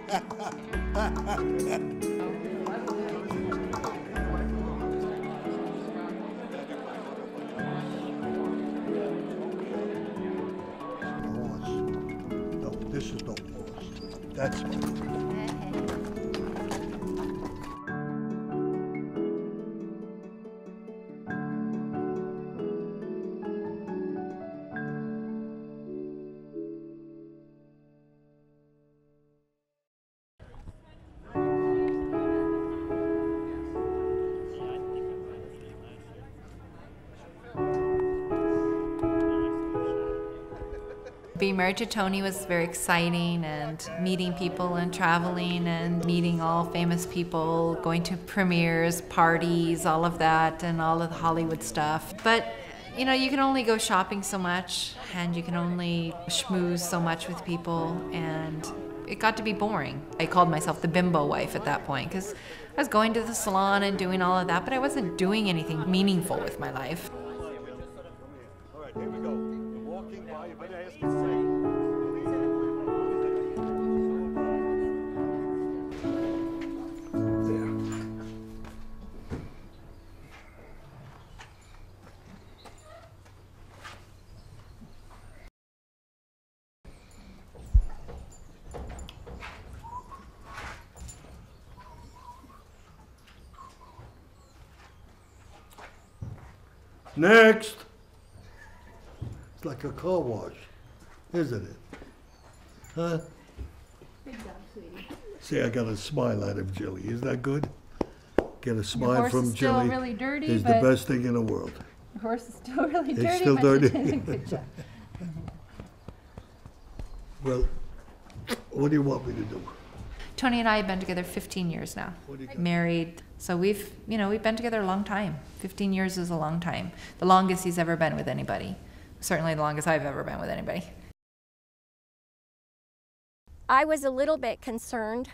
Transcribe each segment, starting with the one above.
No, this is not horse. That's my. Being married to Tony was very exciting, and meeting people and traveling and meeting all famous people, going to premieres, parties, all of that, and all of the Hollywood stuff. But you know, you can only go shopping so much, and you can only schmooze so much with people, and it got to be boring. I called myself the bimbo wife at that point, because I was going to the salon and doing all of that, but I wasn't doing anything meaningful with my life. All right, here we go. You're walking by, you better ask me. Next. It's like a car wash, isn't it? Huh? Good job, sweetie. See, I got a smile out of Jilly. Isn't that good? Get a smile horse from is still Jilly. really dirty, is the but- best thing in the world. The horse is still really It's dirty. still but you dirty. did a good job. Well, what do you want me to do? Tony and I have been together 15 years now, What do you got? married. So we've been together a long time. 15 years is a long time. The longest he's ever been with anybody. Certainly the longest I've ever been with anybody. I was a little bit concerned,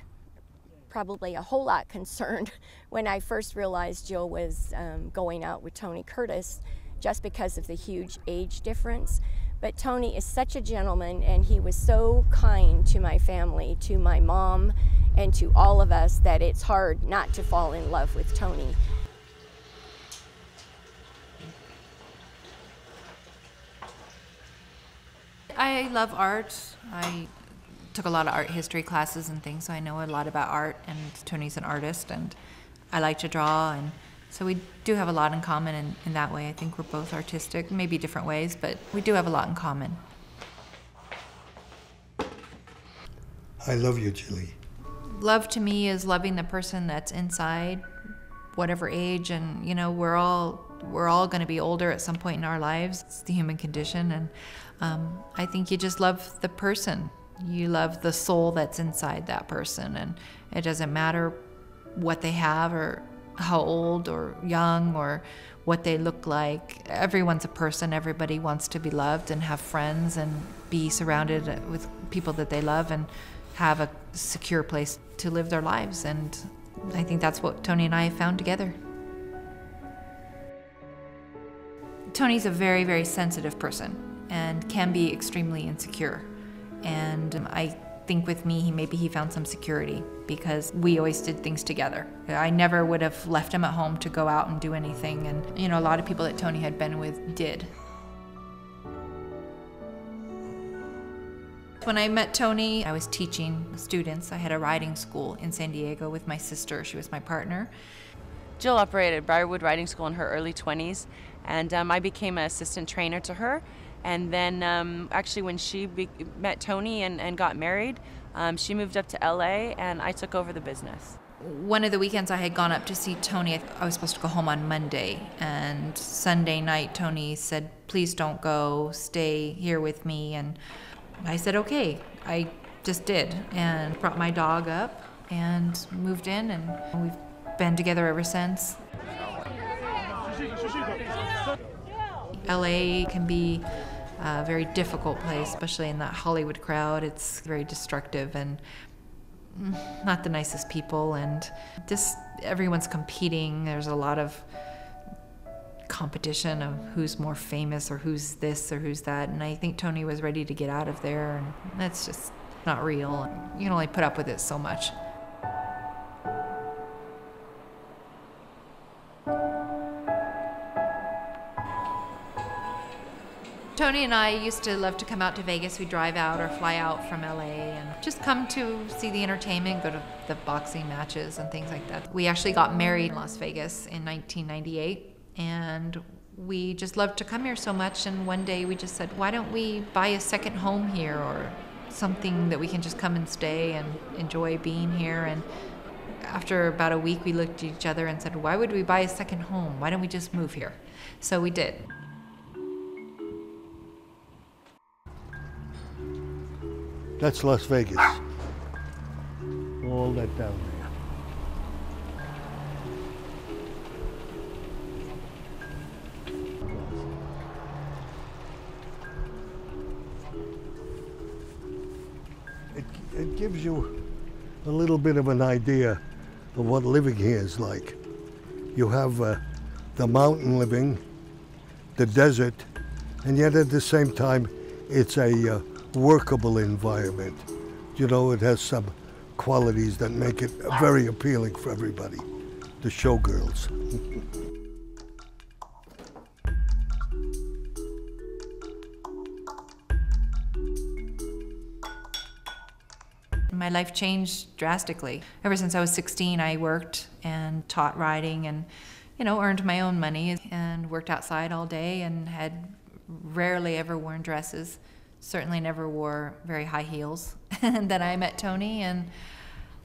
probably a whole lot concerned, when I first realized Jill was going out with Tony Curtis, just because of the huge age difference. But Tony is such a gentleman, and he was so kind to my family, to my mom, and to all of us, that it's hard not to fall in love with Tony. I love art. I took a lot of art history classes and things, so I know a lot about art, and Tony's an artist, and I like to draw, and so we do have a lot in common in that way. I think we're both artistic, maybe different ways, but we do have a lot in common. I love you, Jilly. Love to me is loving the person that's inside, whatever age, and you know, we're all going to be older at some point in our lives. It's the human condition, and I think you just love the person. You love the soul that's inside that person, and it doesn't matter what they have or how old or young or what they look like. Everyone's a person. Everybody wants to be loved and have friends and be surrounded with people that they love and have a secure place to live their lives. And I think that's what Tony and I have found together. Tony's a very, very sensitive person and can be extremely insecure. And I think with me, maybe he found some security because we always did things together. I never would have left him at home to go out and do anything. And, you know, a lot of people that Tony had been with did. When I met Tony, I was teaching students. I had a riding school in San Diego with my sister. She was my partner. Jill operated Briarwood Riding School in her early 20s, and I became an assistant trainer to her. And then actually when she met Tony and got married, she moved up to LA, and I took over the business. One of the weekends I had gone up to see Tony. I was supposed to go home on Monday, and Sunday night Tony said, "Please don't go, stay here with me." And I said, okay. I just did, and brought my dog up and moved in, and we've been together ever since. LA can be a very difficult place, especially in that Hollywood crowd. It's very destructive and not the nicest people, and just everyone's competing. There's a lot of competition of who's more famous or who's this or who's that, and I think Tony was ready to get out of there, and that's just not real. You can only put up with it so much. Tony and I used to love to come out to Vegas. We'd drive out or fly out from LA and just come to see the entertainment, go to the boxing matches and things like that. We actually got married in Las Vegas in 1998, and we just loved to come here so much, and one day we just said, why don't we buy a second home here, or something that we can just come and stay and enjoy being here. And after about a week, we looked at each other and said, why would we buy a second home? Why don't we just move here? So we did. That's Las Vegas. All that down there. It gives you a little bit of an idea of what living here is like. You have the mountain living, the desert, and yet at the same time, it's a workable environment. You know, it has some qualities that make it very appealing for everybody, the showgirls. My life changed drastically. Ever since I was 16, I worked and taught riding and, earned my own money and worked outside all day and had rarely ever worn dresses. Certainly never wore very high heels. And then I met Tony, and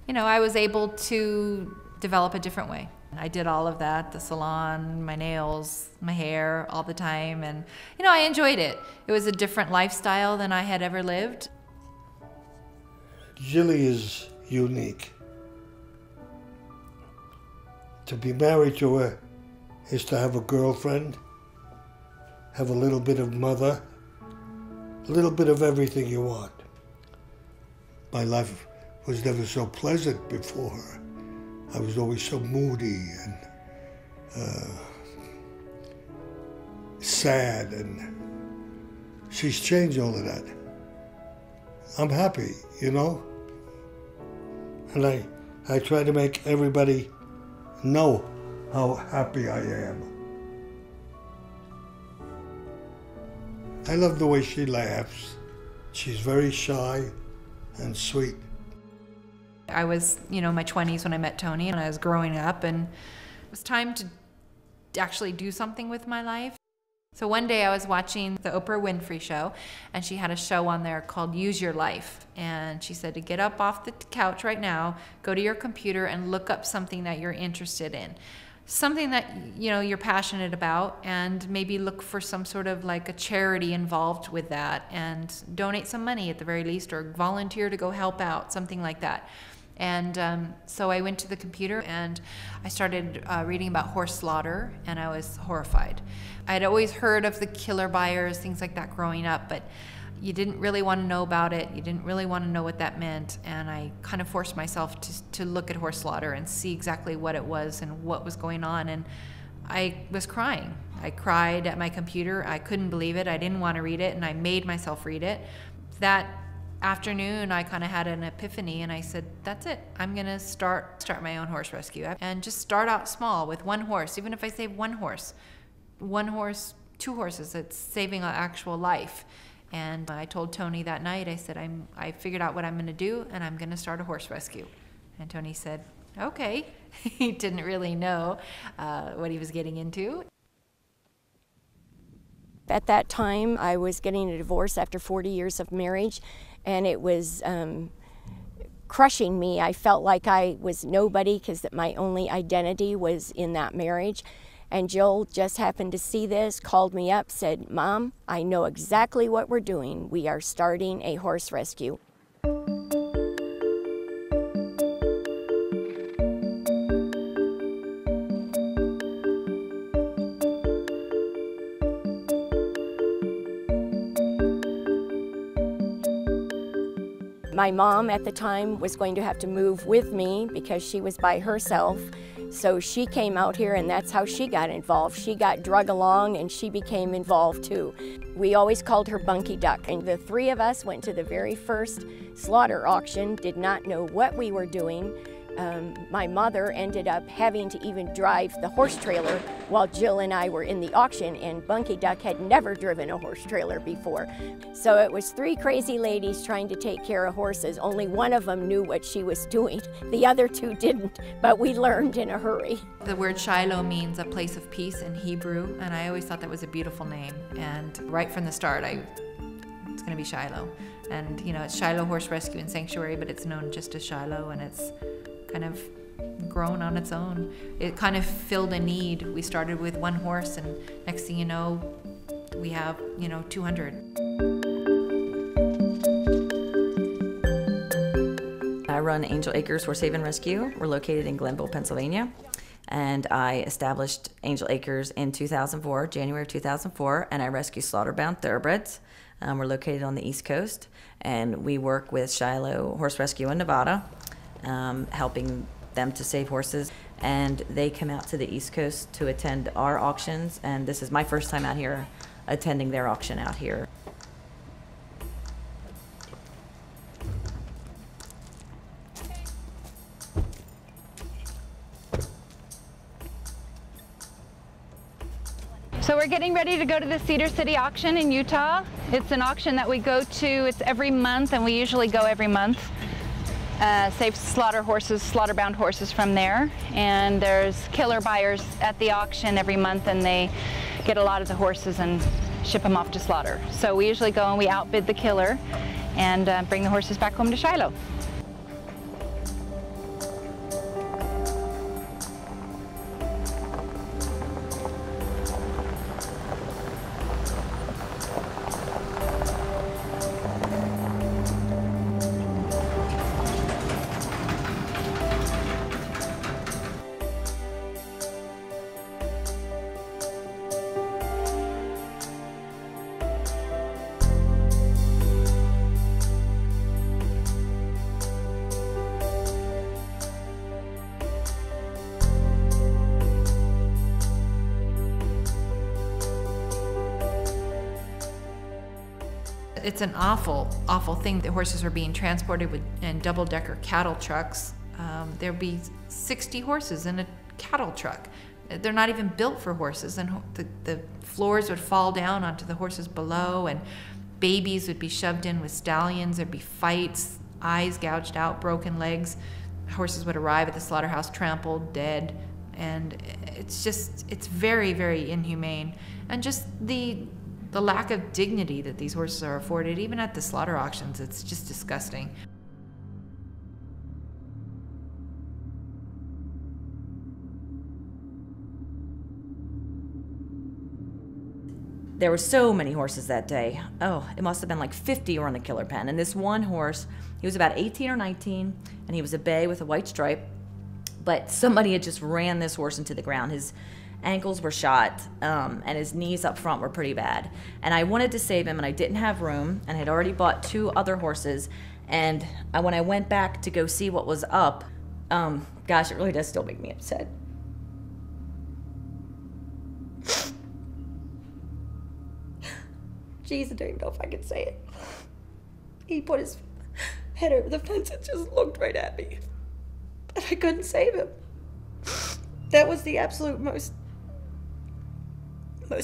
I was able to develop a different way. I did all of that, the salon, my nails, my hair, all the time, and I enjoyed it. It was a different lifestyle than I had ever lived. Jilly is unique. To be married to her is to have a girlfriend, have a little bit of mother, a little bit of everything you want. My life was never so pleasant before her. I was always so moody and sad, and she's changed all of that. I'm happy, and I try to make everybody know how happy I am. I love the way she laughs. She's very shy and sweet. I was, my 20s when I met Tony, and I was growing up, and it was time to actually do something with my life. So one day I was watching the Oprah Winfrey Show, and she had a show on there called Use Your Life. And she said to get up off the couch right now, go to your computer and look up something that you're interested in. Something that you're passionate about, and maybe look for some sort of like a charity involved with that, and donate some money at the very least, or volunteer to go help out, something like that. And so I went to the computer and I started reading about horse slaughter, and I was horrified. I had always heard of the killer buyers, things like that growing up, but you didn't really want to know about it. You didn't really want to know what that meant. And I kind of forced myself to look at horse slaughter and see exactly what it was and what was going on. And I was crying. I cried at my computer. I couldn't believe it. I didn't want to read it, and I made myself read it. That afternoon, I kind of had an epiphany, and I said, that's it. I'm going to start my own horse rescue, and just start out small with one horse. Even if I save one horse, 2 horses, it's saving an actual life. And I told Tony that night, I said, I figured out what I'm going to do, and I'm going to start a horse rescue. And Tony said, okay. He didn't really know what he was getting into. At that time, I was getting a divorce after 40 years of marriage, and it was crushing me. I felt like I was nobody because my only identity was in that marriage. And Joel just happened to see this, called me up, said, Mom, I know exactly what we're doing. We are starting a horse rescue. My mom at the time was going to have to move with me because she was by herself, So she came out here, and that's how she got involved. She got drug along, and she became involved too. We always called her Bunky Duck, and the three of us went to the very first slaughter auction, did not know what we were doing. My mother ended up having to even drive the horse trailer while Jill and I were in the auction, and Bunky Duck had never driven a horse trailer before. So it was three crazy ladies trying to take care of horses. Only one of them knew what she was doing. The other two didn't, but we learned in a hurry. The word Shiloh means a place of peace in Hebrew, and I always thought that was a beautiful name. And right from the start, it's going to be Shiloh. And you know, it's Shiloh Horse Rescue and Sanctuary, but it's known just as Shiloh, and it's kind of grown on its own. It kind of filled a need. We started with one horse, and next thing you know, we have, 200. I run Angel Acres Horse Haven Rescue. We're located in Glenville, Pennsylvania. And I established Angel Acres in 2004, January of 2004, and I rescue slaughter-bound thoroughbreds. We're located on the East Coast, and we work with Shiloh Horse Rescue in Nevada, helping them to save horses. And they come out to the East Coast to attend our auctions, and this is my first time out here attending their auction out here. So we're getting ready to go to the Cedar City auction in Utah. It's an auction that we go to, it's every month, and we usually go every month. Save slaughter-bound horses from there. And there's killer buyers at the auction every month, and they get a lot of the horses and ship them off to slaughter. So we usually go and we outbid the killer and bring the horses back home to Shiloh. It's an awful, awful thing that horses are being transported in double-decker cattle trucks. There'll be 60 horses in a cattle truck. They're not even built for horses, and the floors would fall down onto the horses below, and babies would be shoved in with stallions. There'd be fights, eyes gouged out, broken legs. Horses would arrive at the slaughterhouse trampled, dead, and it's very, very inhumane. And just the lack of dignity that these horses are afforded, even at the slaughter auctions, it's just disgusting. There were so many horses that day. Oh, it must have been like 50 were in the killer pen. And this one horse, he was about 18 or 19, and he was a bay with a white stripe, but somebody had just ran this horse into the ground. His ankles were shot, and his knees up front were pretty bad. And I wanted to save him, and I didn't have room, and I had already bought 2 other horses. And when I went back to go see what was up, gosh, it really does still make me upset. Jeez, I don't even know if I can say it. He put his head over the fence and just looked right at me. But I couldn't save him. That was the absolute most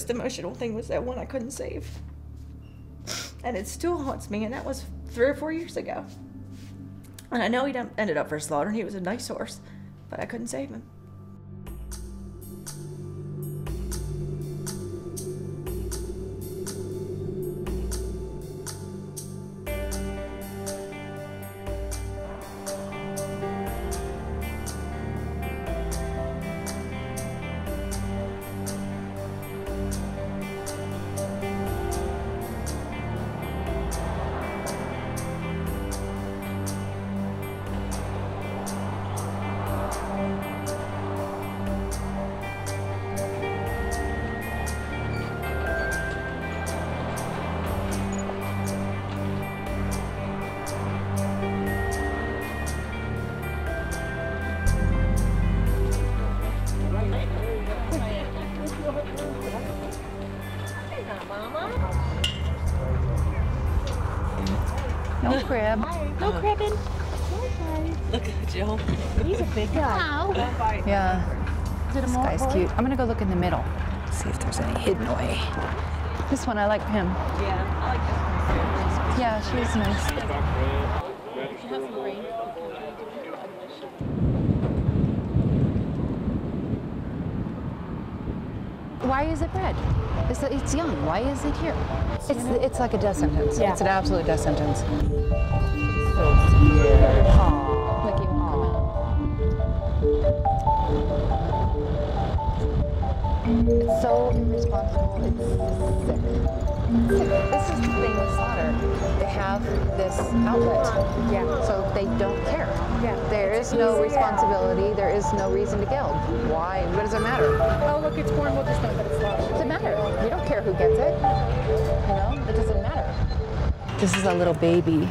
emotional thing, was that one I couldn't save. And it still haunts me, and that was 3 or 4 years ago. And I know he ended up for slaughter, and he was a nice horse, but I couldn't save him. crib. No cribbing. Look at Jill. He's a big guy. Yeah. This guy's cute. I'm gonna go look in the middle. See if there's any hidden away. This one, I like him. Yeah, I like this one. Yeah, she's nice. Why is it red? It's young. Why is it here? It's like a death sentence. Yeah. It's an absolute death sentence. So scared. Look, he won't come out. It's so irresponsible. It's sick. This is the thing with slaughter. They have this outlet. Yeah. So they don't care. Yeah. There is no responsibility. There is no reason to kill. Why? What does it matter? Oh, look, it's born. We'll just know that it's slaughter. It doesn't matter. You don't care who gets it. You know, it doesn't matter. This is a little baby.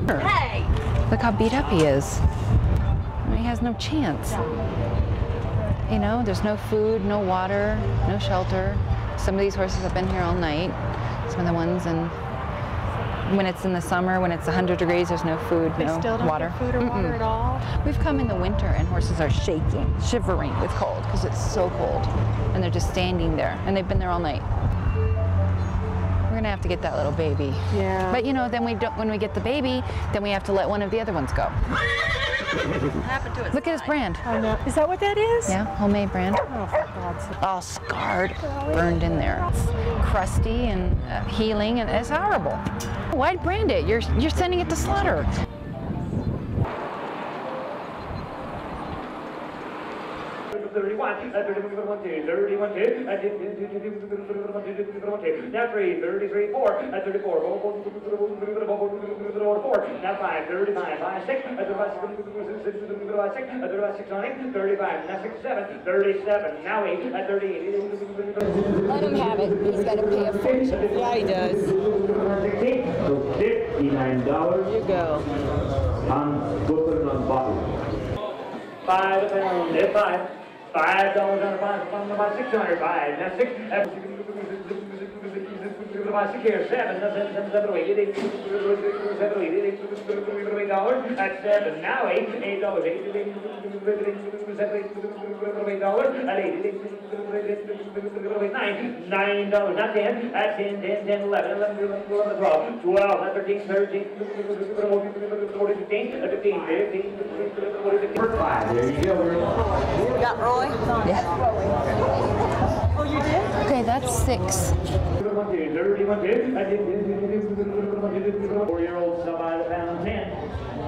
Hey! Look how beat up he is. I mean, he has no chance. You know, there's no food, no water, no shelter. Some of these horses have been here all night. Some of the ones, and when it's in the summer, when it's 100 degrees, there's no food, no water. Food or water at all? We've come in the winter and horses are shaking, shivering with cold because it's so cold. And they're just standing there, and they've been there all night. We're gonna have to get that little baby. Yeah. But you know, then we don't, when we get the baby, then we have to let one of the other ones go. What happened to it? Look at his brand. I know. Is that what that is? Yeah, homemade brand. Oh, for God's sake. All scarred, burned in there. It's crusty and healing, and it's horrible. Why brand it? You're sending it to slaughter. 31, 31, 2, now 3, 33, 4, 34, 4, now 5, 35, 5, 6, 6, 6 on him, 35, now 6, 7, 37, now 8, 38. Let him have it. He's got to pay a fortune. Yeah, he does. $59. You go. On Brooklyn on bottle. $5 a pound, $5. $5 on a box, on about 600. $5. Now 6. About 6 here. 7. $7, that's 7. Now 8. $8. $9. Not 10. That's 10, 10, 10, 11, 11, 12. 12. Not 13, 13, 14, 15, 15, 5. There you go. You got Roy? Yeah. Oh, you did? Okay, that's 6. 4-year-old sell by the pound.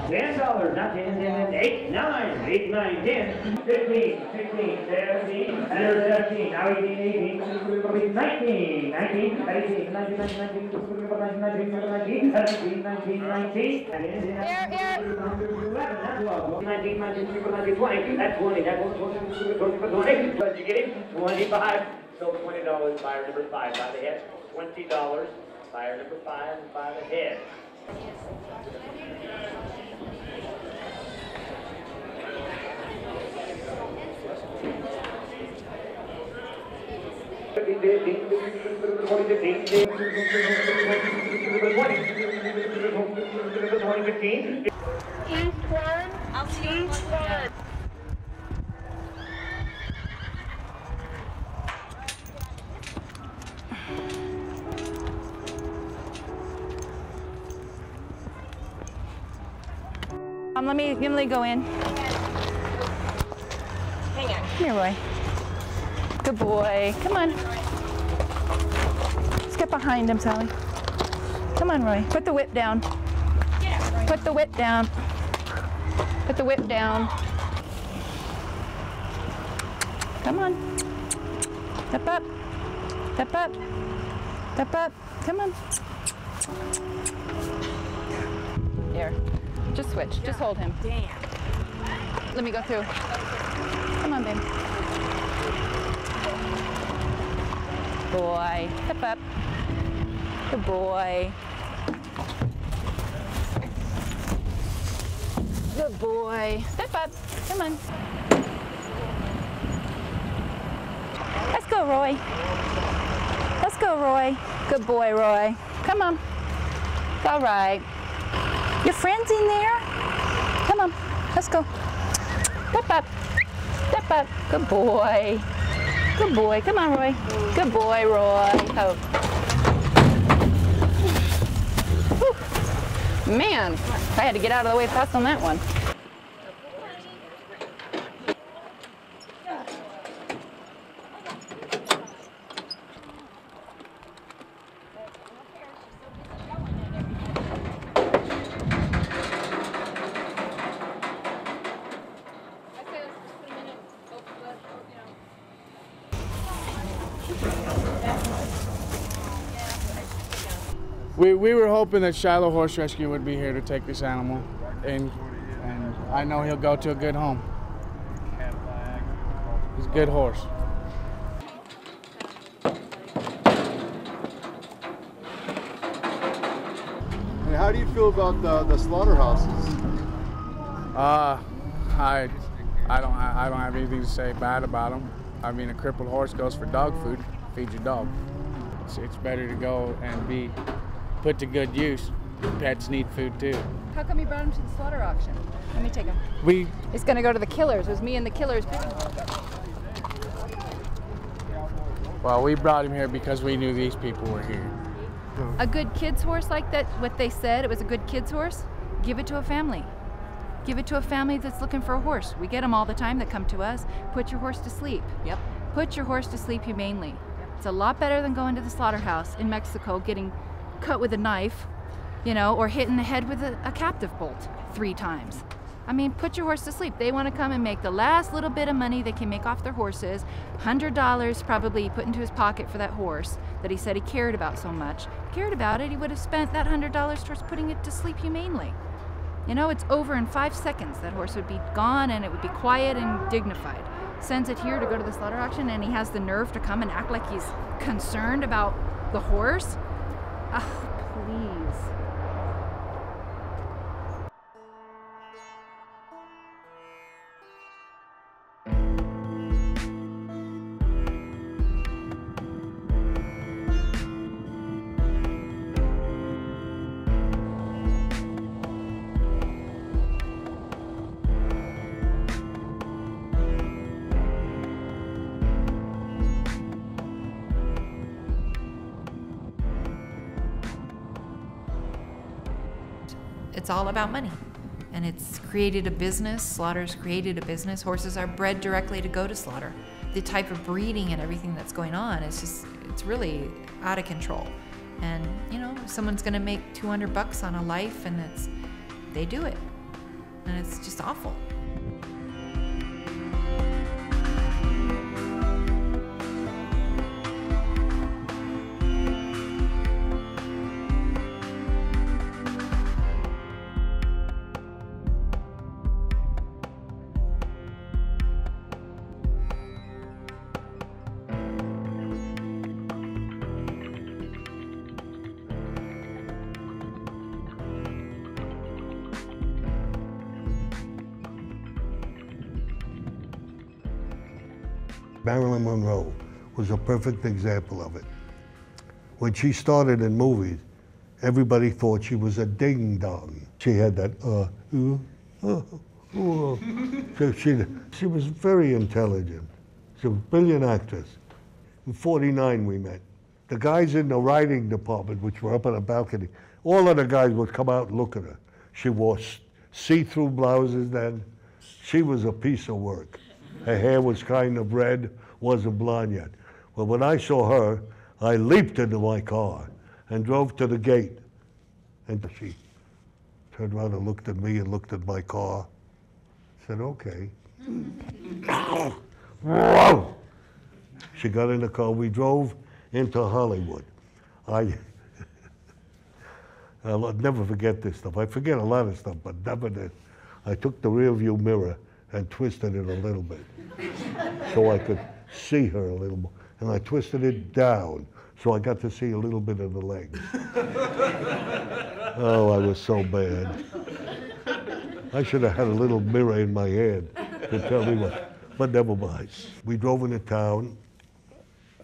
$10, not 10, 10, 8, 9, 8, 9, 10, 15, 16, 17, and there's 17, now 18, 18, 19, 19, 18, 19, 19, 19, 19, 19, and 11, that's 12, 19, 19, 20, that's 20, that's 20, but you get him, 25, so $20, buyer number 5 by the head, $20, buyer number 5 by the head. East one. I'll see you. East one. Let me go in. Hang on. Here, Roy. Good boy. Come on. Let's get behind him, Sally. Come on, Roy. Put the whip down. Put the whip down. Put the whip down. Come on. Step up. Step up. Step up. Come on. Here. Just switch. Just hold him. Damn. Let me go through. Come on, babe. Boy. Step up. Good boy. Good boy. Step up. Come on. Let's go, Roy. Let's go, Roy. Good boy, Roy. Come on. It's all right. Your friend's in there? Come on, let's go. Step up. Step up. Good boy. Good boy. Come on, Roy. Good boy, Roy. Oh. Whew. Man, I had to get out of the way fast on that one. We were hoping that Shiloh Horse Rescue would be here to take this animal, and I know he'll go to a good home. He's a good horse. And how do you feel about the slaughterhouses? I don't have anything to say bad about them. I mean, a crippled horse goes for dog food, feed your dog. It's better to go and be put to good use. Pets need food too. How come you brought him to the slaughter auction? Let me take him. It's going to go to the Killers. It was me and the Killers. Well, we brought him here because we knew these people were here. A good kid's horse like that, what they said, it was a good kid's horse, give it to a family. Give it to a family that's looking for a horse. We get them all the time that come to us. Put your horse to sleep. Yep. Put your horse to sleep humanely. It's a lot better than going to the slaughterhouse in Mexico, getting cut with a knife, you know, or hit in the head with a captive bolt 3 times. I mean, put your horse to sleep. They want to come and make the last little bit of money they can make off their horses. $100 probably he put into his pocket for that horse that he said he cared about so much. If he cared about it, he would have spent that $100 towards putting it to sleep humanely. You know, it's over in 5 seconds. That horse would be gone and it would be quiet and dignified. Sends it here to go to the slaughter auction, and he has the nerve to come and act like he's concerned about the horse. Oh, please. It's all about money. And it's created a business. Slaughter's created a business. Horses are bred directly to go to slaughter. The type of breeding and everything that's going on, it's really out of control. And, you know, if someone's gonna make $200 on a life, and they do it. And it's just awful. Marilyn Monroe was a perfect example of it. When she started in movies, everybody thought she was a ding-dong. She had that, So she was very intelligent. She was a brilliant actress. In '49 we met. The guys in the writing department, which were up on a balcony, all of the guys would come out and look at her. She wore see-through blouses then. She was a piece of work. Her hair was kind of red, wasn't blonde yet. Well, when I saw her, I leaped into my car and drove to the gate. And she turned around and looked at me and looked at my car. Said, okay. Whoa! She got in the car. We drove into Hollywood. I'll never forget this stuff. I forget a lot of stuff, but never this. I took the rear view mirror and twisted it a little bit so I could see her a little more. And I twisted it down so I got to see a little bit of the legs. Oh, I was so bad. I should have had a little mirror in my hand to tell me what, but never mind. We drove into town.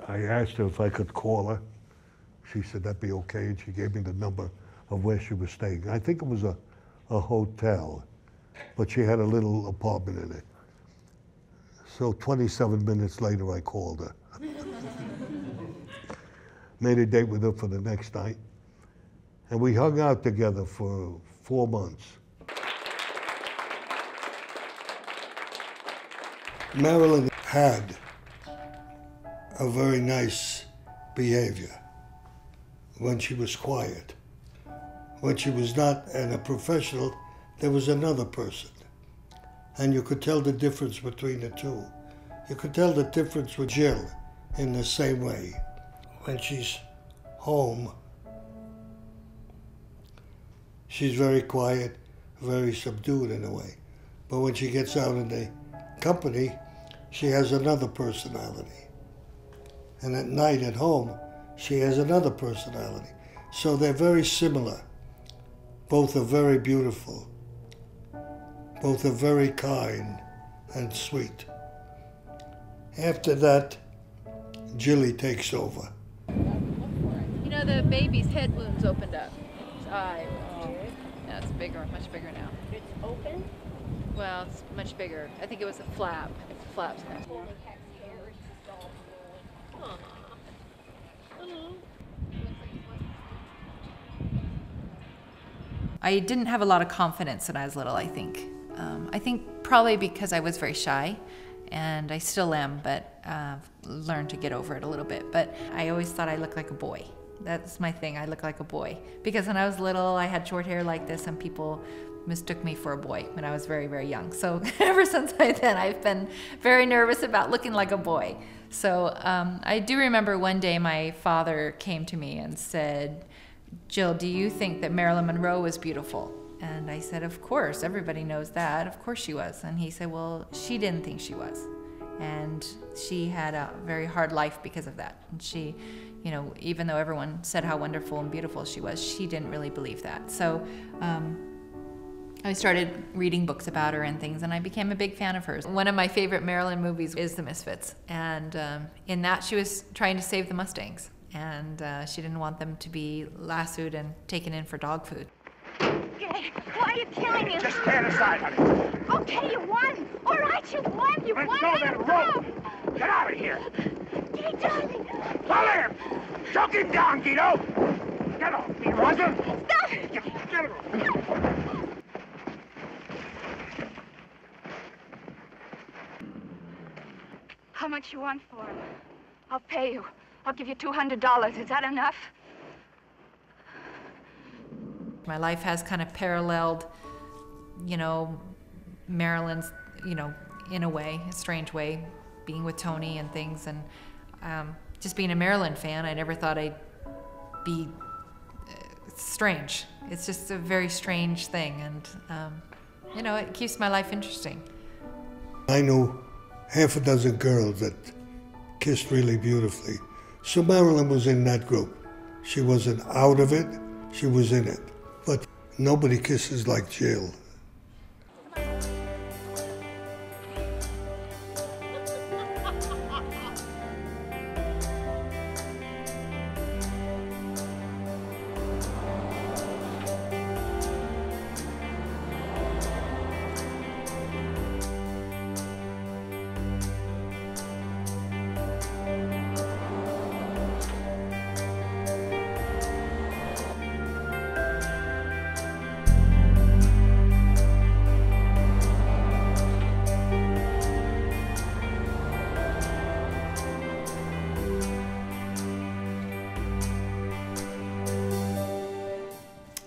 I asked her if I could call her. She said that'd be okay, and she gave me the number of where she was staying. I think it was a hotel, but she had a little apartment in it. So 27 minutes later, I called her. Made a date with her for the next night. And we hung out together for 4 months. Marilyn had a very nice behavior when she was quiet. When she was not a professional, there was another person. And you could tell the difference between the two. You could tell the difference with Jill in the same way. When she's home, she's very quiet, very subdued in a way. But when she gets out in the company, she has another personality. And at night at home, she has another personality. So they're very similar. Both are very beautiful. Both are very kind and sweet. After that, Jilly takes over. You know, the baby's head wounds opened up. His eye. Oh, yeah, it's bigger, much bigger now. It's open? Well, it's much bigger. I think it was a flap. It's a flap. I didn't have a lot of confidence when I was little, I think. I think probably because I was very shy, and I still am, but learned to get over it a little bit. But I always thought I looked like a boy. That's my thing, I look like a boy. Because when I was little, I had short hair like this, and people mistook me for a boy when I was very, very young. So ever since then, I've been very nervous about looking like a boy. So I do remember one day my father came to me and said, "Jill, do you think that Marilyn Monroe was beautiful?" And I said, "Of course, everybody knows that. Of course she was." And he said, "Well, she didn't think she was. And she had a very hard life because of that. And she, you know, even though everyone said how wonderful and beautiful she was, she didn't really believe that." So I started reading books about her and things, and I became a big fan of hers. One of my favorite Marilyn movies is The Misfits. And in that, she was trying to save the Mustangs. And she didn't want them to be lassoed and taken in for dog food. Why are you killing him? Just stand aside, honey. Okay, you won. All right, you won. You Let's won. go then, rope. Get out of here. Hey, darling. Follow him. Choke him down, Guido. Get off me, Roger. Stop. Get him. How much you want for him? I'll pay you. I'll give you $200. Is that enough? My life has kind of paralleled, you know, Marilyn's, you know, in a way, a strange way, being with Tony and things. And just being a Marilyn fan, I never thought I'd be strange. It's just a very strange thing. And, you know, it keeps my life interesting. I knew half a dozen girls that kissed really beautifully. So Marilyn was in that group. She wasn't out of it, she was in it. But nobody kisses like Jill.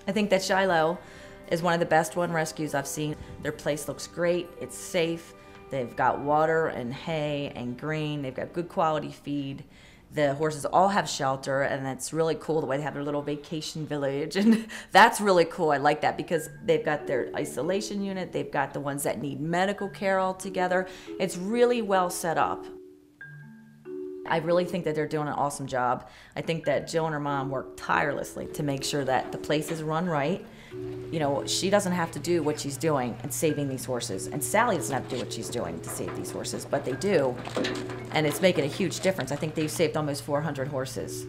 I think that Shiloh is one of the best one rescues I've seen. Their place looks great, it's safe, they've got water and hay and green, they've got good quality feed. The horses all have shelter, and it's really cool the way they have their little vacation village, and that's really cool. I like that because they've got their isolation unit, they've got the ones that need medical care all together. It's really well set up. I really think that they're doing an awesome job. I think that Jill and her mom work tirelessly to make sure that the place is run right. You know, she doesn't have to do what she's doing in saving these horses, and Sally doesn't have to do what she's doing to save these horses, but they do, and it's making a huge difference. I think they've saved almost 400 horses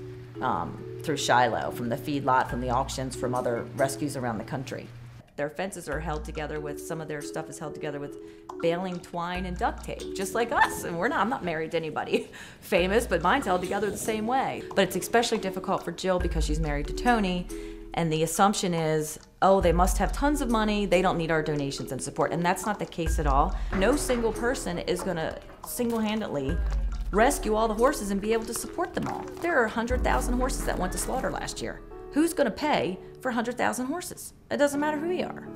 through Shiloh, from the feedlot, from the auctions, from other rescues around the country. Their fences are held together with, some of their stuff is held together with baling twine and duct tape, just like us. And I'm not married to anybody famous, but mine's held together the same way. But it's especially difficult for Jill because she's married to Tony, and the assumption is, oh, they must have tons of money, they don't need our donations and support. And that's not the case at all. No single person is gonna single-handedly rescue all the horses and be able to support them all. There are 100,000 horses that went to slaughter last year. Who's gonna pay for 100,000 horses? It doesn't matter who you are.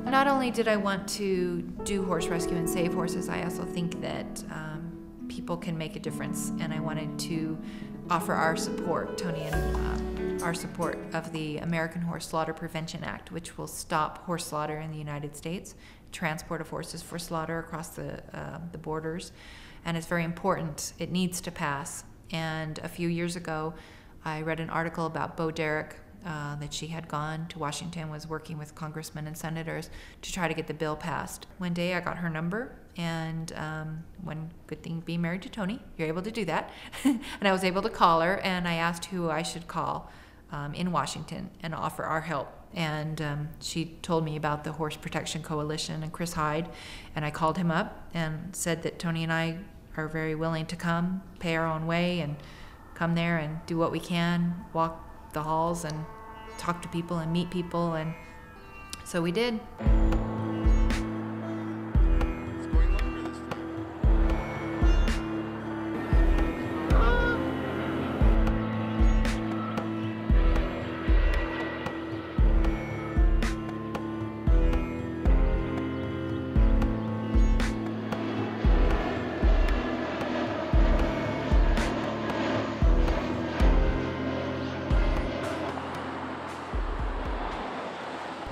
Not only did I want to do horse rescue and save horses, I also think that people can make a difference, and I wanted to offer our support, Tony and our support of the American Horse Slaughter Prevention Act, which will stop horse slaughter in the United States, transport of horses for slaughter across the borders, and it's very important. It needs to pass. And a few years ago, I read an article about Bo Derek, that she had gone to Washington, was working with congressmen and senators to try to get the bill passed. One day I got her number, and one good thing being married to Tony, you're able to do that. And I was able to call her, and I asked who I should call in Washington and offer our help. And she told me about the Horse Protection Coalition and Chris Hyde, and I called him up and said that Tony and I are very willing to come, pay our own way, and come there and do what we can, walk the halls and talk to people and meet people, and so we did.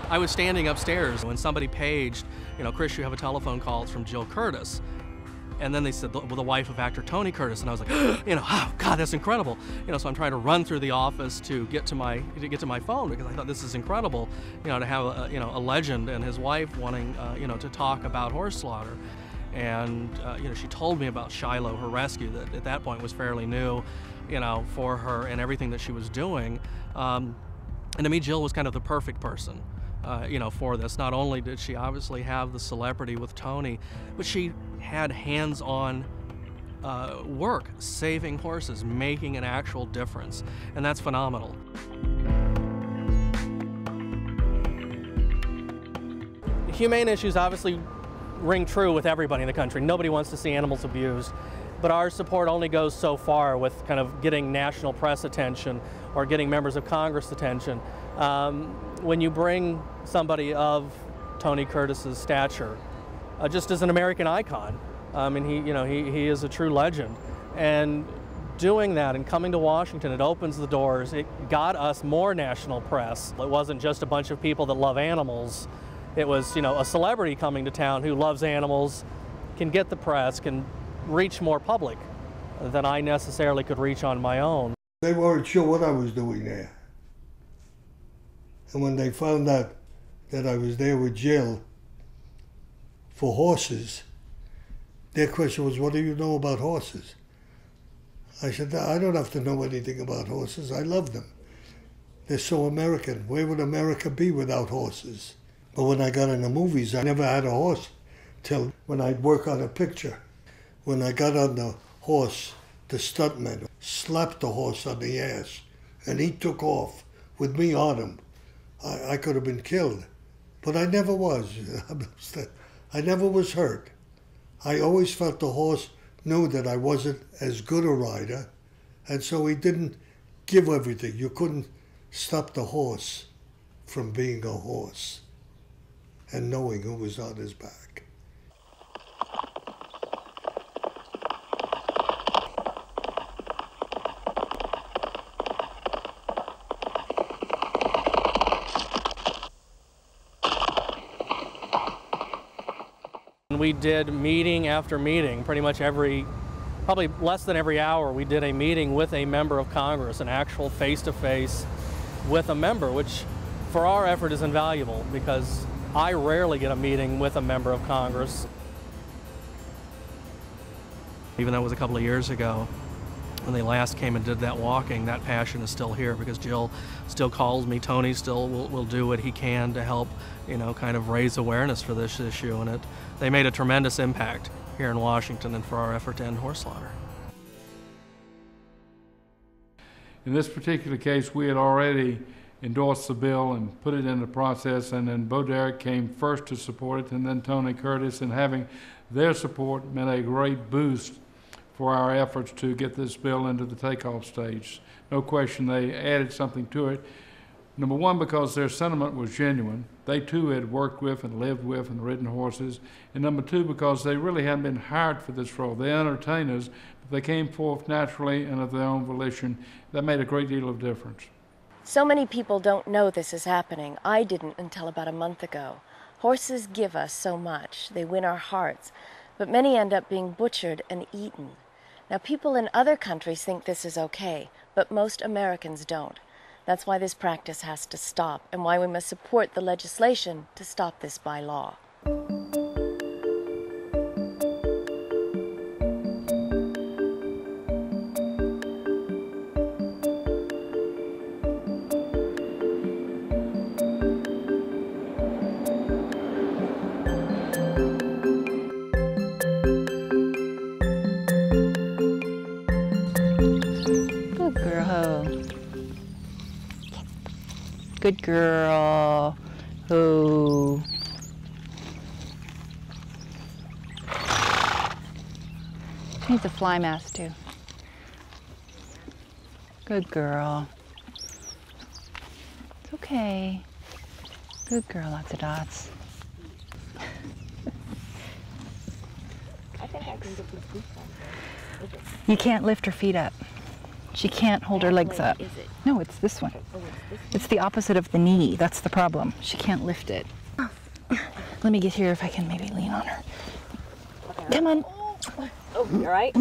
I was standing upstairs when somebody paged, you know, Chris, you have a telephone call, it's from Jill Curtis. And then they said, well, the wife of actor Tony Curtis, and I was like, you know, oh God, that's incredible. You know, so I'm trying to run through the office to get to my phone, because I thought this is incredible, you know, to have a legend and his wife wanting, you know, to talk about horse slaughter. And you know, she told me about Shiloh, her rescue, that at that point was fairly new, you know, for her and everything that she was doing. And to me, Jill was kind of the perfect person. You know, for this. Not only did she obviously have the celebrity with Tony, but she had hands-on work saving horses, making an actual difference, and that's phenomenal. Humane issues obviously ring true with everybody in the country. Nobody wants to see animals abused, but our support only goes so far with kind of getting national press attention or getting members of Congress attention. When you bring somebody of Tony Curtis's stature, just as an American icon, and he is a true legend, and doing that and coming to Washington, it opens the doors. It got us more national press. It wasn't just a bunch of people that love animals. It was, you know, a celebrity coming to town who loves animals, can get the press, can reach more public than I necessarily could reach on my own. They weren't sure what I was doing there. And when they found out that I was there with Jill for horses, their question was, what do you know about horses? I said, I don't have to know anything about horses. I love them. They're so American. Where would America be without horses? But when I got in the movies, I never had a horse till when I'd work on a picture. When I got on the horse, the stuntman slapped the horse on the ass, and he took off with me on him. I could have been killed, but I never was. I never was hurt. I always felt the horse knew that I wasn't as good a rider, and so he didn't give everything. You couldn't stop the horse from being a horse and knowing who was on his back. we did meeting after meeting, pretty much probably less than every hour, we did a meeting with a member of Congress, an actual face-to-face with a member, which for our effort is invaluable because I rarely get a meeting with a member of Congress. Even though it was a couple of years ago, when they last came and did that walking, that passion is still here because Jill still calls me. Tony still will do what he can to help, kind of raise awareness for this issue. And they made a tremendous impact here in Washington and for our effort to end horse slaughter. In this particular case, we had already endorsed the bill and put it into process, and then Bo Derek came first to support it, and then Tony Curtis, and having their support meant a great boost for our efforts to get this bill into the takeoff stage. No question they added something to it. Number one, because their sentiment was genuine. They too had worked with and lived with and ridden horses. And number two, because they really hadn't been hired for this role. They're entertainers, but they came forth naturally and of their own volition. That made a great deal of difference. So many people don't know this is happening. I didn't until about a month ago. Horses give us so much. They win our hearts. But many end up being butchered and eaten. Now, people in other countries think this is okay, but most Americans don't. That's why this practice has to stop, and why we must support the legislation to stop this by law. Good girl. Oh. She needs a fly mask too. Good girl. It's okay. Good girl, lots of dots. I think I can get these boots on. You can't lift her feet up. She can't hold her legs up. No, it's this one. It's the opposite of the knee. That's the problem. She can't lift it. Let me get here if I can maybe lean on her. Come on. Oh, you all right?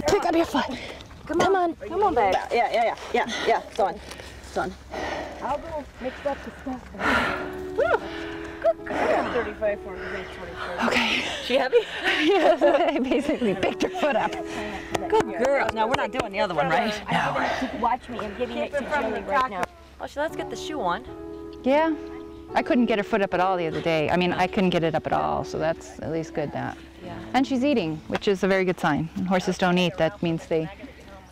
Pick up your foot. Come on. Come on, babe. Yeah. It's on. It's on. I'll go mix up the stuff. Woo. Good girl. 35, 40, 25. Okay. She heavy? Yes, I basically picked her foot up. Good girl. Now, we're not doing the other one, right? No. Watch me. I'm giving it to Julie right now. Oh, so let's get the shoe on. Yeah. I couldn't get her foot up at all the other day. I mean, I couldn't get it up at all, so that's at least good that. Yeah. And she's eating, which is a very good sign. When horses don't eat, that means they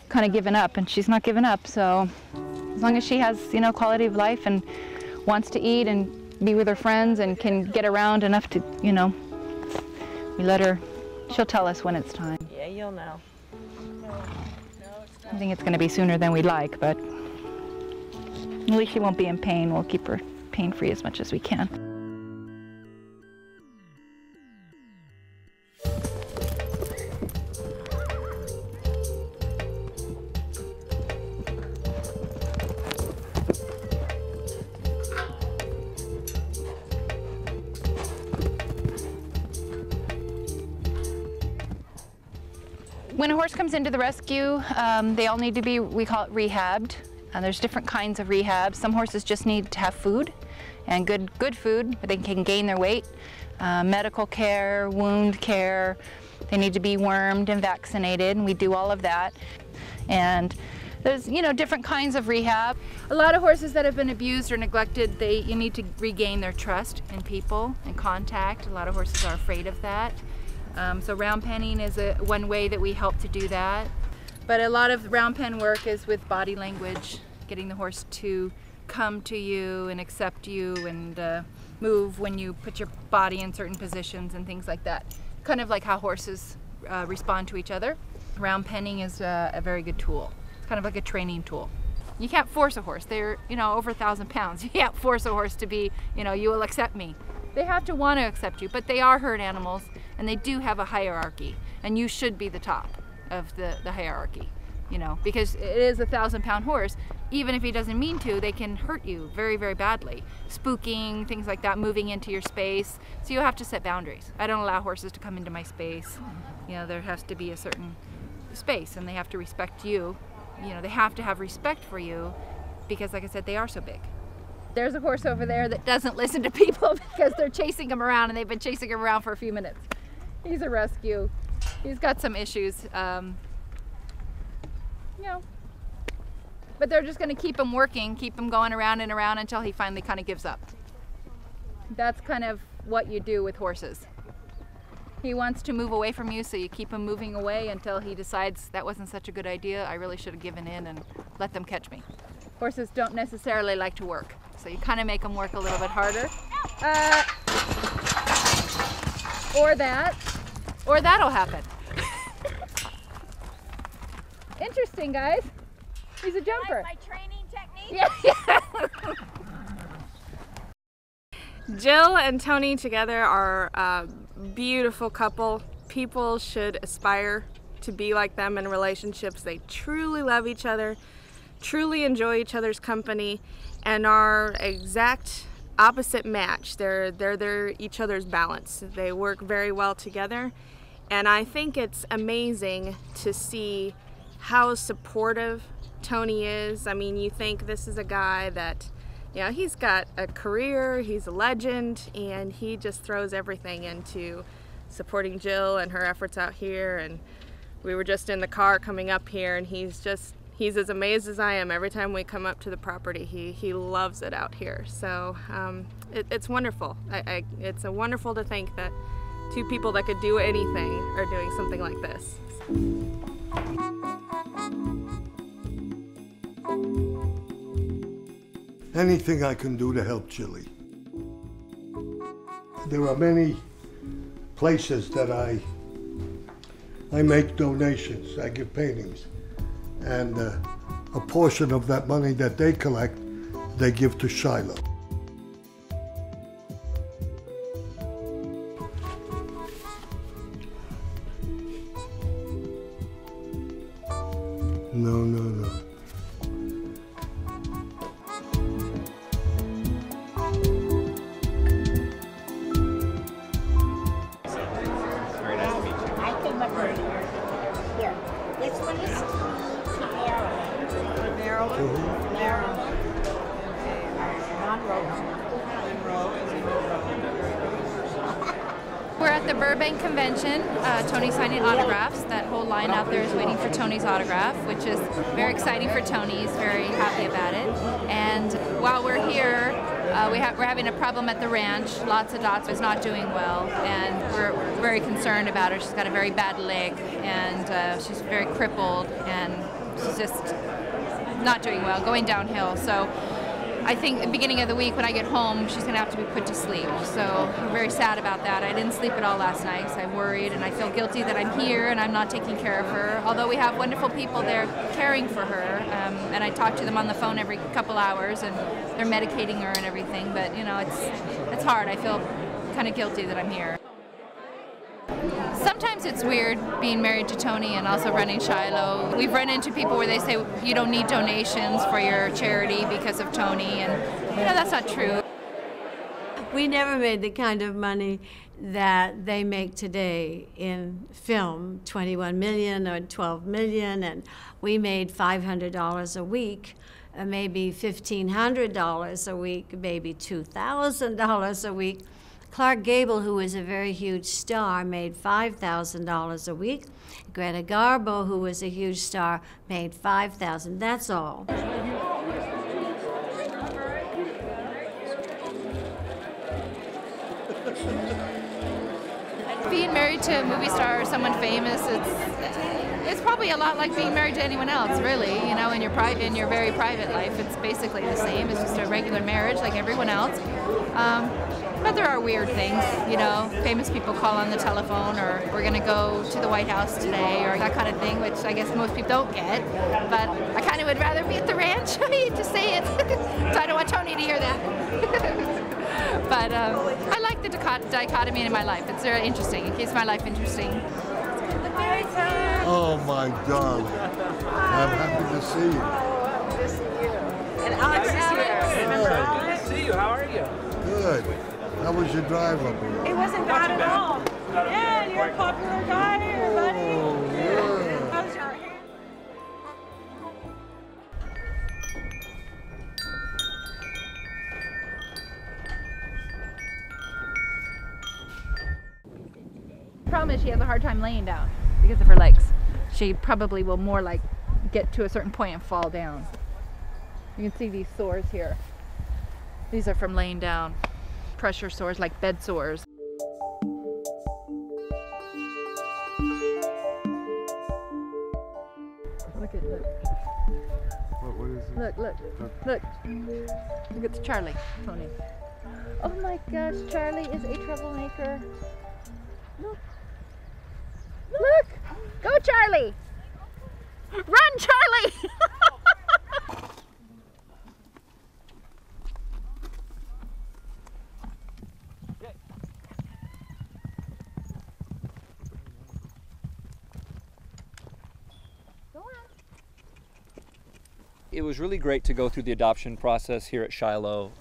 kind of given up, and she's not giving up, so as long as she has, quality of life and wants to eat and be with her friends and can get around enough to, we let her, she'll tell us when it's time. Yeah, you'll know. I think it's going to be sooner than we'd like, but at least she won't be in pain. We'll keep her pain-free as much as we can. When a horse comes into the rescue, they all need to be, we call it rehabbed. There's different kinds of rehab. Some horses just need to have food, and good food, where they can gain their weight. Medical care, wound care. They need to be wormed and vaccinated, and we do all of that. And there's, different kinds of rehab. A lot of horses that have been abused or neglected, you need to regain their trust in people and contact. A lot of horses are afraid of that. So round penning is one way that we help to do that. But a lot of round pen work is with body language, getting the horse to come to you and accept you and move when you put your body in certain positions and things like that. Kind of like how horses respond to each other. Round penning is a very good tool. It's kind of like a training tool. You can't force a horse. They're, over 1,000 pounds. You can't force a horse to be, you will accept me. They have to want to accept you, but they are herd animals and they do have a hierarchy, and you should be the top of the hierarchy. you know, because it is a 1,000-pound horse. Even if he doesn't mean to, they can hurt you very, very badly. Spooking, things like that, moving into your space. So you have to set boundaries. I don't allow horses to come into my space. You know, there has to be a certain space, and they have to respect you. You know, they have to have respect for you because, like I said, they are so big. There's a horse over there that doesn't listen to people because they're chasing him around, and they've been chasing him around for a few minutes. He's a rescue. He's got some issues. You know, but they're just going to keep him working, keep him going around and around until he finally kind of gives up. That's kind of what you do with horses. He wants to move away from you, so you keep him moving away until he decides that wasn't such a good idea. I really should have given in and let them catch me. Horses don't necessarily like to work, so you kind of make them work a little bit harder. Or that'll happen. Interesting, guys. He's a jumper. My training technique? Yeah. Jill and Tony together are a beautiful couple. People should aspire to be like them in relationships. They truly love each other, truly enjoy each other's company, and are exact opposite match. They're each other's balance. They work very well together, and I think it's amazing to see how supportive Tony is. I mean, you think this is a guy that, you know, he's got a career, he's a legend, and he just throws everything into supporting Jill and her efforts out here. And we were just in the car coming up here, and he's as amazed as I am every time we come up to the property. He loves it out here. So it's wonderful. It's wonderful to think that two people that could do anything are doing something like this. Anything I can do to help Chile. There are many places that I make donations, I give paintings, and a portion of that money that they collect, they give to Shiloh. No. Here, this one is Meryl. We're at the Burbank Convention. Tony's signing autographs. That whole line out there is waiting for Tony's autograph, which is very exciting for Tony. He's very happy about it. And while we're here, we're having a problem at the ranch. Lots of Dots is not doing well, and we're very concerned about her. She's got a very bad leg, and she's very crippled, and she's just not doing well, going downhill. So I think at the beginning of the week when I get home, she's going to have to be put to sleep. So we're very sad about that. I didn't sleep at all last night, so I'm worried, and I feel guilty that I'm here and I'm not taking care of her. Although we have wonderful people there caring for her, and I talk to them on the phone every couple hours, and they're medicating her and everything. But you know, it's hard. I feel kind of guilty that I'm here. Sometimes it's weird being married to Tony and also running Shiloh. We've run into people where they say you don't need donations for your charity because of Tony, and you know, that's not true. We never made the kind of money that they make today in film, 21 million or 12 million, and we made $500 a week, maybe $1,500 a week, maybe $2,000 a week. Clark Gable, who was a very huge star, made $5,000 a week. Greta Garbo, who was a huge star, made $5,000. That's all. Being married to a movie star or someone famous, it's probably a lot like being married to anyone else, really. You know, in your very private life, it's basically the same. It's just a regular marriage like everyone else. But there are weird things, you know, famous people call on the telephone, or we're going to go to the White House today, or that kind of thing, which I guess most people don't get. But I kind of would rather be at the ranch. I hate to say it, so I don't want Tony to hear that. But I like the dichotomy in my life. It's very interesting. It keeps my life interesting. Oh, my darling. I'm happy to see you. Oh, good to see you. And Alex is here. Remember Alex? Good to see you. How are you? Good. How was your drive up here? It wasn't bad at all. Yeah, you're a popular guy here, buddy. Oh, yeah. How's your hair? Problem is she has a hard time laying down because of her legs. She probably will more like get to a certain point and fall down. You can see these sores here. These are from laying down. Pressure sores, like bed sores. Look at look. What is it? Look. Look at Charlie, Tony. Oh my gosh, Charlie is a troublemaker. Look! Go, Charlie! Run, Charlie! It was really great to go through the adoption process here at Shiloh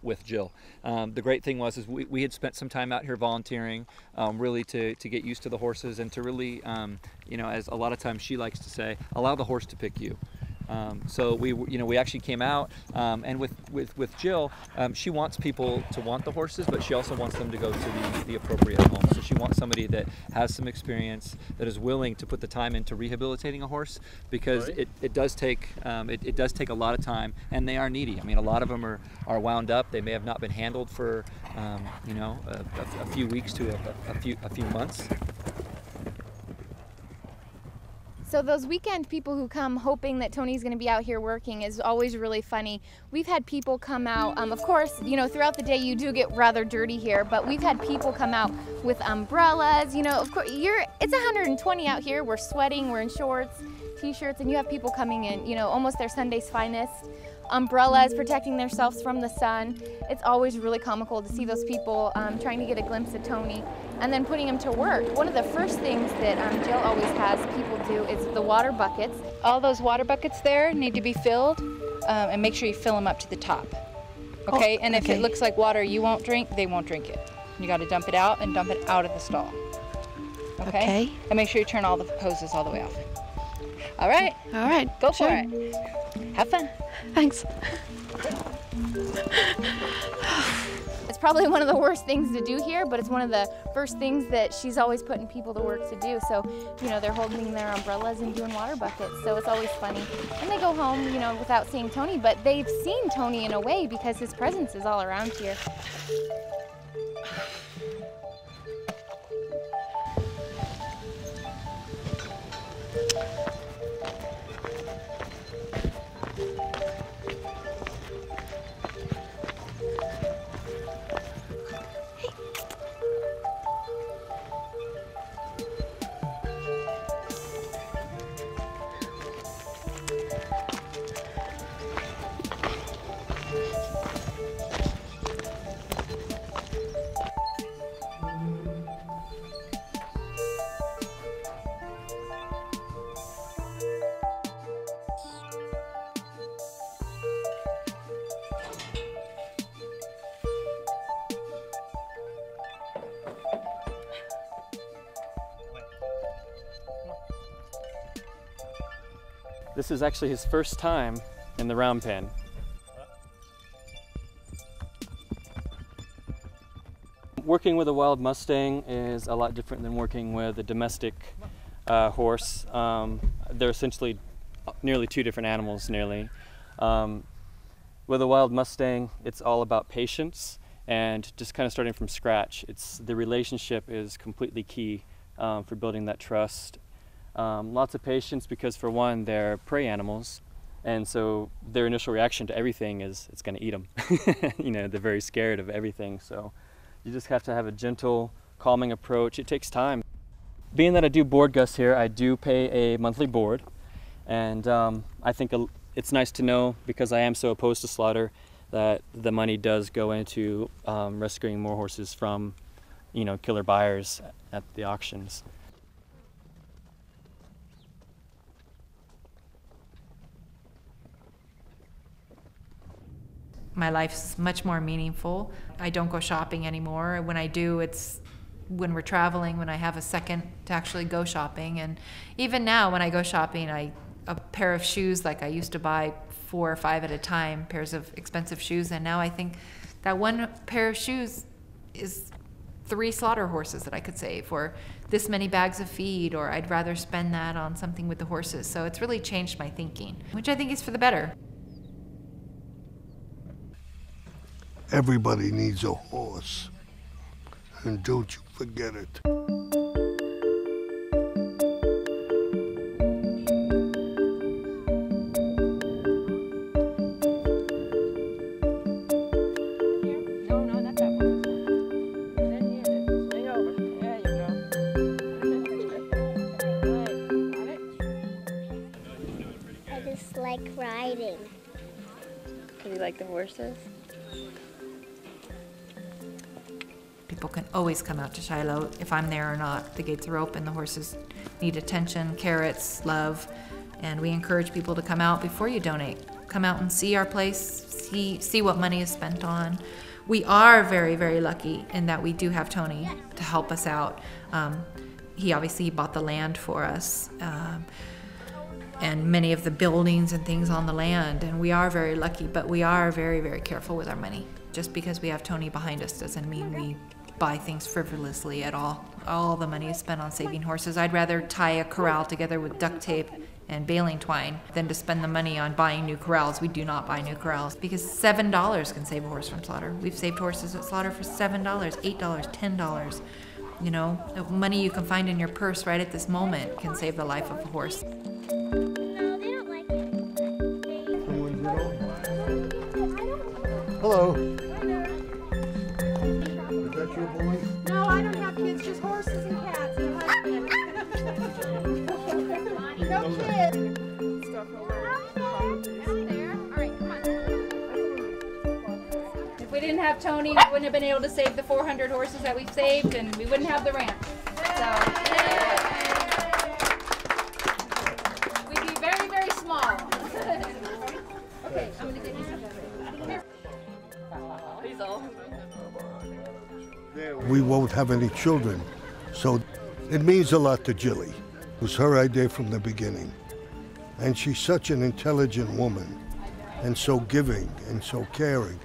with Jill. The great thing was we had spent some time out here volunteering, really to get used to the horses and to really, you know, as a lot of times she likes to say, allow the horse to pick you. So we actually came out, and with Jill, she wants people to want the horses, but she also wants them to go to the appropriate home. So she wants somebody that has some experience, that is willing to put the time into rehabilitating a horse, because it does take a lot of time, and they are needy. I mean, a lot of them are wound up. They may have not been handled for you know, a few weeks to a few months. So those weekend people who come hoping that Tony's going to be out here working is always really funny. We've had people come out, of course, you know, throughout the day you do get rather dirty here, but we've had people come out with umbrellas, you know, of course, it's 120 out here, we're sweating, we're in shorts, t-shirts, and you have people coming in, you know, almost their Sunday's finest. Umbrellas, protecting themselves from the sun. It's always really comical to see those people trying to get a glimpse of Tony and then putting him to work. One of the first things that Jill always has people do is the water buckets. All those water buckets there need to be filled, and make sure you fill them up to the top. Okay, and if it looks like water you won't drink, they won't drink it. You got to dump it out and dump it out of the stall. Okay? And make sure you turn all the hoses all the way off. All right? All right. Go for it. Have fun. Thanks. It's probably one of the worst things to do here, but it's one of the first things that she's always putting people to work to do. So, you know, they're holding their umbrellas and doing water buckets, so it's always funny. And they go home, you know, without seeing Tony, but they've seen Tony in a way because his presence is all around here. This is actually his first time in the round pen. Working with a wild Mustang is a lot different than working with a domestic horse. They're essentially nearly two different animals, nearly. With a wild Mustang, it's all about patience and just kind of starting from scratch. The relationship is completely key for building that trust. Lots of patience because, for one, they're prey animals, and so their initial reaction to everything is it's going to eat them. You know, they're very scared of everything, so you just have to have a gentle, calming approach. It takes time. Being that I do board Gus here, I do pay a monthly board, and I think it's nice to know, because I am so opposed to slaughter, that the money does go into rescuing more horses from, you know, killer buyers at the auctions. My life's much more meaningful. I don't go shopping anymore. When I do, it's when we're traveling, when I have a second to actually go shopping. And even now, when I go shopping, a pair of shoes, like I used to buy 4 or 5 at a time, pairs of expensive shoes, and now I think that one pair of shoes is 3 slaughter horses that I could save, or this many bags of feed, or I'd rather spend that on something with the horses. So it's really changed my thinking, which I think is for the better. Everybody needs a horse, and don't you forget it. I just like riding. Do you like the horses? People can always come out to Shiloh if I'm there or not. The gates are open, the horses need attention, carrots, love, and we encourage people to come out before you donate. Come out and see our place, see what money is spent on. We are very, very lucky in that we do have Tony to help us out. He obviously bought the land for us, and many of the buildings and things on the land, and we are very lucky, but we are very, very careful with our money. Just because we have Tony behind us doesn't mean we buy things frivolously at all. All the money is spent on saving horses. I'd rather tie a corral together with duct tape and baling twine than to spend the money on buying new corrals. We do not buy new corrals because $7 can save a horse from slaughter. We've saved horses at slaughter for $7, $8, $10. You know, the money you can find in your purse right at this moment can save the life of a horse. Hello. Is that your boy? No, I don't have kids, just horses and cats and a husband. No kids. If we didn't have Tony, we wouldn't have been able to save the 400 horses that we've saved, and we wouldn't have the ranch. So, we'd be very, very small. Okay, I'm gonna get you some. He's all. We won't have any children, so it means a lot to Jilly. It was her idea from the beginning. And she's such an intelligent woman, and so giving, and so caring.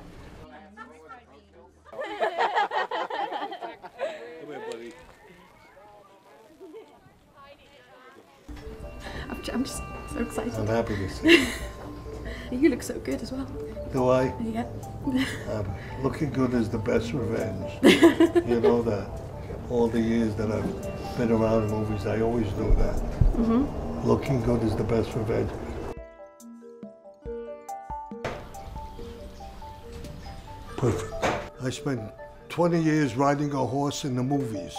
I'm just so excited. I'm happy to see you. You look so good as well. Do I? Yeah. Looking good is the best revenge. You know that. All the years that I've been around movies, I always do that. Mm-hmm. Looking good is the best revenge. Perfect. I spent 20 years riding a horse in the movies.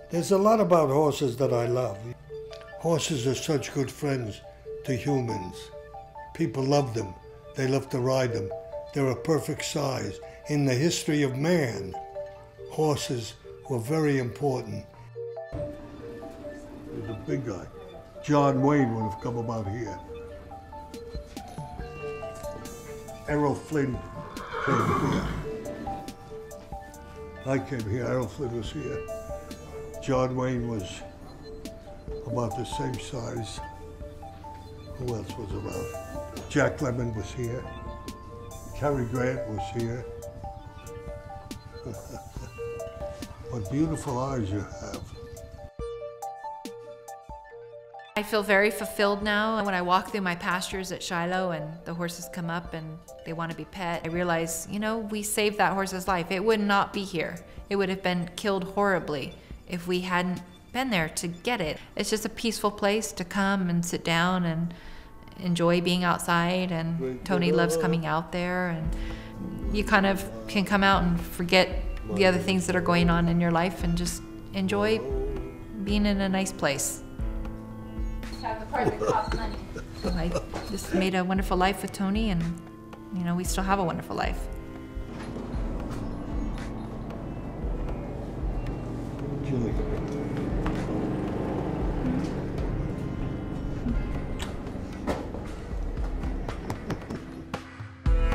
There's a lot about horses that I love. Horses are such good friends to humans. People love them. They love to ride them. They're a perfect size. In the history of man, horses were very important. There's a big guy. John Wayne would have come about here. Errol Flynn came here. I came here, Errol Flynn was here. John Wayne was about the same size. Who else was around? Jack Lemmon was here. Cary Grant was here. What beautiful eyes you have. I feel very fulfilled now. When I walk through my pastures at Shiloh and the horses come up and they want to be pet, I realize, you know, we saved that horse's life. It would not be here. It would have been killed horribly if we hadn't been there to get it. It's just a peaceful place to come and sit down and enjoy being outside, and Tony loves coming out there, and you kind of can come out and forget the other things that are going on in your life and just enjoy being in a nice place. Have the part that costs money. I just made a wonderful life with Tony, and you know, we still have a wonderful life. Julie.